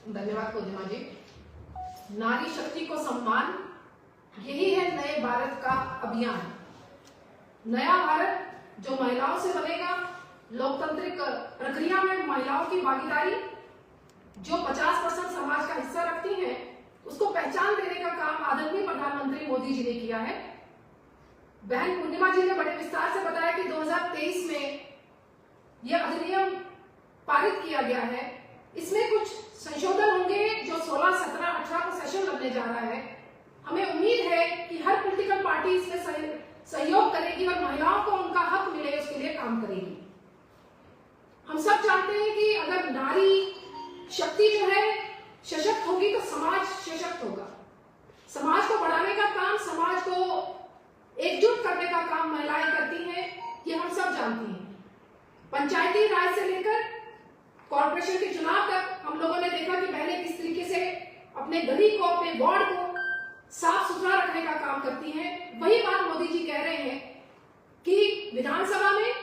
धन्यवाद पूर्णिमा जी। नारी शक्ति को सम्मान, यही है नए भारत का अभियान। नया भारत जो महिलाओं से बनेगा, लोकतांत्रिक प्रक्रिया में महिलाओं की भागीदारी जो 50% समाज का हिस्सा रखती हैं, उसको पहचान देने का काम आदरणीय प्रधानमंत्री मोदी जी ने किया है। बहन पूर्णिमा जी ने बड़े विस्तार से बताया कि 2023 में यह अधिनियम पारित किया गया है। इसमें कुछ संशोधन होंगे जो 16, 17, 18 को सेशन लगने जा रहा है। हमें उम्मीद है कि हर पॉलिटिकल पार्टी इसमें सहयोग करेगी और महिलाओं को उनका हक मिले उसके लिए काम करेगी। हम सब जानते हैं कि अगर नारी शक्ति जो है सशक्त होगी तो समाज सशक्त होगा। समाज को बढ़ाने का काम, समाज को एकजुट करने का काम महिलाएं करती हैं, ये हम सब जानती हैं। पंचायती राज से लेकर कॉर्पोरेशन के चुनाव तक हम लोगों ने देखा कि महिलाएं किस तरीके से अपने गली को, अपने वार्ड को साफ सुथरा रखने का काम करती हैं। वही बात मोदी जी कह रहे हैं कि विधानसभा में,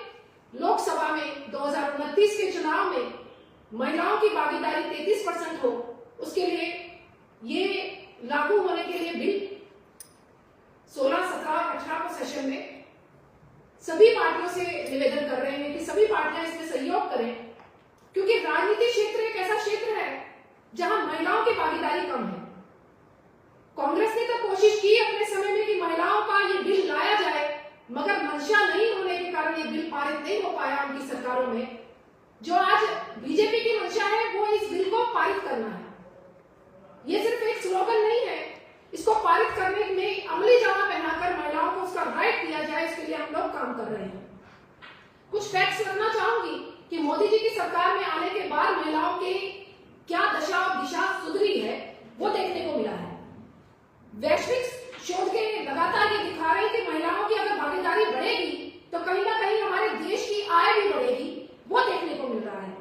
लोकसभा में 2029 के चुनाव में महिलाओं की भागीदारी 33% हो, उसके लिए ये लागू होने के लिए बिल 16, 17, 18 को सेशन में सभी पार्टियों से निवेदन कर रहे हैं कि सभी पार्टियां इसमें सहयोग करें, क्योंकि राजनीति क्षेत्र एक ऐसा क्षेत्र है जहां महिलाओं की भागीदारी कम है। कांग्रेस ने तो कोशिश की अपने समय में कि महिलाओं का ये बिल लाया जाए, मगर मंशा नहीं होने के कारण ये बिल पारित नहीं हो पाया उनकी सरकारों में। जो आज बीजेपी की मंशा है वो इस बिल को पारित करना है। ये सिर्फ एक स्लोगन नहीं है, इसको पारित करने में अमली जामा पहनाकर महिलाओं को उसका राइट दिया जाए, इसके लिए हम लोग काम कर रहे हैं। कुछ फैक्ट्स रखना चाहूंगी कि मोदी जी की सरकार में आने के बाद महिलाओं की क्या दशा और दिशा सुधरी है वो देखने को मिला है। वैश्विक शोध के लगातार ये दिखा रहे हैं कि महिलाओं की अगर भागीदारी बढ़ेगी तो कहीं ना कहीं हमारे देश की आय भी बढ़ेगी, वो देखने को मिल रहा है।